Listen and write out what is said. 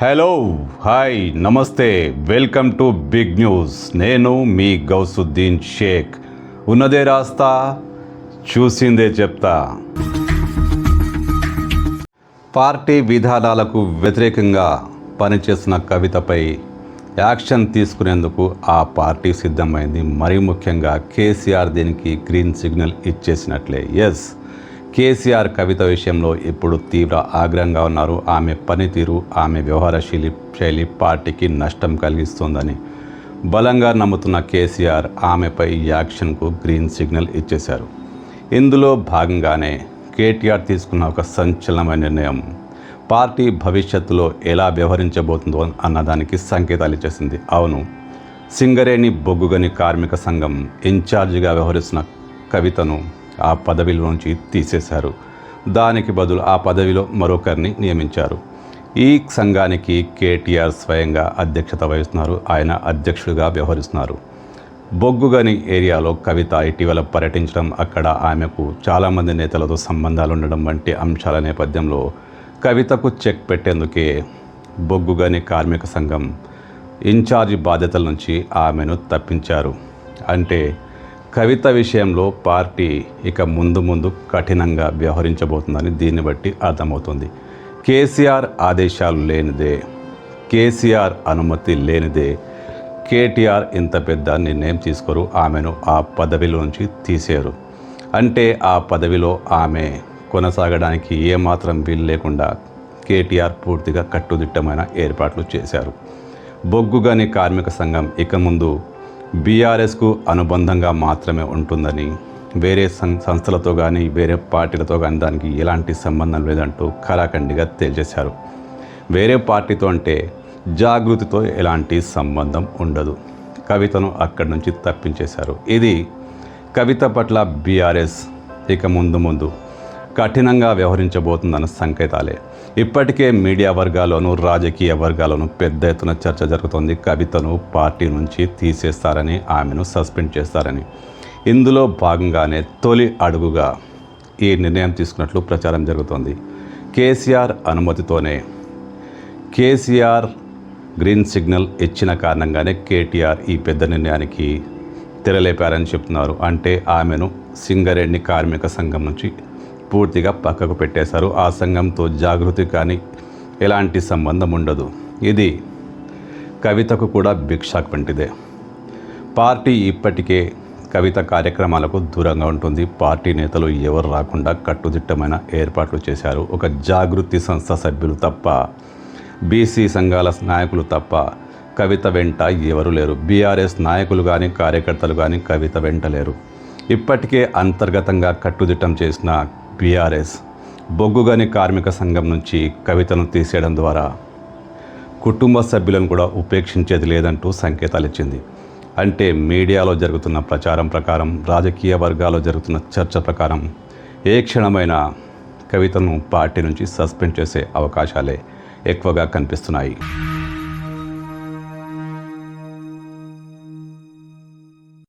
Hello hi నమస్తే welcome to big news. నేను మీ గౌసుద్దీన్ షేక్. ఉన్నదే రాస్తా, చూసిందే చెప్తా. పార్టీ విధానాలకు వ్యతిరేకంగా పనిచేసిన కవితపై యాక్షన్ తీసుకునేందుకు ఆ పార్టీ సిద్ధమైంది. మరీ ముఖ్యంగా కేసీఆర్ దీనికి గ్రీన్ సిగ్నల్ ఇచ్చేసినట్లే. ఎస్, కేసీఆర్ కవిత విషయంలో ఇప్పుడు తీవ్ర ఆగ్రహంగా ఉన్నారు. ఆమె పనితీరు, ఆమె వ్యవహార శైలి పార్టీకి నష్టం కలిగిస్తోందని బలంగా నమ్ముతున్న కేసీఆర్ ఆమెపై యాక్షన్కు గ్రీన్ సిగ్నల్ ఇచ్చేశారు. ఇందులో భాగంగానే కేటీఆర్ తీసుకున్న ఒక సంచలనమైన నిర్ణయం పార్టీ భవిష్యత్తులో ఎలా వ్యవహరించబోతుందో అన్నదానికి సంకేతాలు ఇచ్చేసింది. అవును, సింగరేణి బొగ్గుగని కార్మిక సంఘం ఇన్ఛార్జిగా వ్యవహరిస్తున్న కవితను ఆ పదవిలోంచి తీసేశారు. దానికి బదులు ఆ పదవిలో మరొకరిని నియమించారు. ఈ సంఘానికి కేటీఆర్ స్వయంగా అధ్యక్షత వహిస్తున్నారు. ఆయన అధ్యక్షుడిగా వ్యవహరిస్తున్నారు. బొగ్గుగని ఏరియాలో కవిత ఇటీవల పర్యటించడం, అక్కడ ఆమెకు చాలామంది నేతలతో సంబంధాలు ఉండడం వంటి అంశాల నేపథ్యంలో కవితకు చెక్ పెట్టేందుకే బొగ్గుగని కార్మిక సంఘం ఇన్ఛార్జి బాధ్యతల నుంచి ఆమెను తప్పించారు. అంటే కవిత విషయంలో పార్టీ ఇక ముందు కఠినంగా వ్యవహరించబోతుందని దీన్ని బట్టి అర్థమవుతుంది. కేసీఆర్ ఆదేశాలు లేనిదే, కేసీఆర్ అనుమతి లేనిదే కేటీఆర్ ఇంత పెద్ద నిర్ణయం తీసుకోరు. ఆమెను ఆ పదవిలోంచి తీసేరు. అంటే ఆ పదవిలో ఆమె కొనసాగడానికి ఏమాత్రం వీలు లేకుండా కేటీఆర్ పూర్తిగా కట్టుదిట్టమైన ఏర్పాట్లు చేశారు. బొగ్గుగని కార్మిక సంఘం ఇక ముందు బీఆర్ఎస్కు అనుబంధంగా మాత్రమే ఉంటుందని, వేరే సంస్థలతో కానీ వేరే పార్టీలతో కానీ దానికి ఎలాంటి సంబంధం లేదంటూ ఖరాఖండిగా తేల్చేశారు. వేరే పార్టీతో అంటే జాగృతితో ఎలాంటి సంబంధం ఉండదు. కవితను అక్కడి నుంచి తప్పించేశారు. ఇది కవిత పట్ల బీఆర్ఎస్ ఇక ముందు కఠినంగా వ్యవహరించబోతుందన్న సంకేతాలే. ఇప్పటికే మీడియా వర్గాల్లోనూ రాజకీయ వర్గాల్లోనూ పెద్ద ఎత్తున చర్చ జరుగుతోంది. కవితను పార్టీ నుంచి తీసేస్తారని, ఆమెను సస్పెండ్ చేస్తారని. ఇందులో భాగంగానే తొలి అడుగుగా ఈ నిర్ణయం తీసుకున్నట్లు ప్రచారం జరుగుతోంది. కేసీఆర్ అనుమతితోనే, కేసీఆర్ గ్రీన్ సిగ్నల్ ఇచ్చిన కారణంగానే కేటీఆర్ ఈ పెద్ద నిర్ణయానికి తెరలేపారని చెప్తున్నారు. అంటే ఆమెను సింగరేణి కార్మిక సంఘం నుంచి పూర్తిగా పక్కకు పెట్టేశారు. ఆ సంఘంతో జాగృతి కానీ ఎలాంటి సంబంధం ఉండదు. ఇది కవితకు కూడా బిగ్ షాక్ వంటిదే. పార్టీ ఇప్పటికే కవిత కార్యక్రమాలకు దూరంగా ఉంటుంది. పార్టీ నేతలు ఎవరు రాకుండా కట్టుదిట్టమైన ఏర్పాట్లు చేశారు. ఒక జాగృతి సంస్థ సభ్యులు తప్ప, బీసీ సంఘాల నాయకులు తప్ప కవిత వెంట ఎవరు లేరు. బీఆర్ఎస్ నాయకులు కానీ కార్యకర్తలు కానీ కవిత వెంట లేరు. ఇప్పటికే అంతర్గతంగా కట్టుదిట్టం చేసిన బీఆర్ఎస్ బొగ్గుగని కార్మిక సంఘం నుంచి కవితను తీసేయడం ద్వారా కుటుంబ సభ్యులను కూడా ఉపేక్షించేది లేదంటూ సంకేతాలు ఇచ్చింది. అంటే మీడియాలో జరుగుతున్న ప్రచారం ప్రకారం, రాజకీయ వర్గాల్లో జరుగుతున్న చర్చ ప్రకారం ఏ క్షణమైనా కవితను పార్టీ నుంచి సస్పెండ్ చేసే అవకాశాలే ఎక్కువగా కనిపిస్తున్నాయి.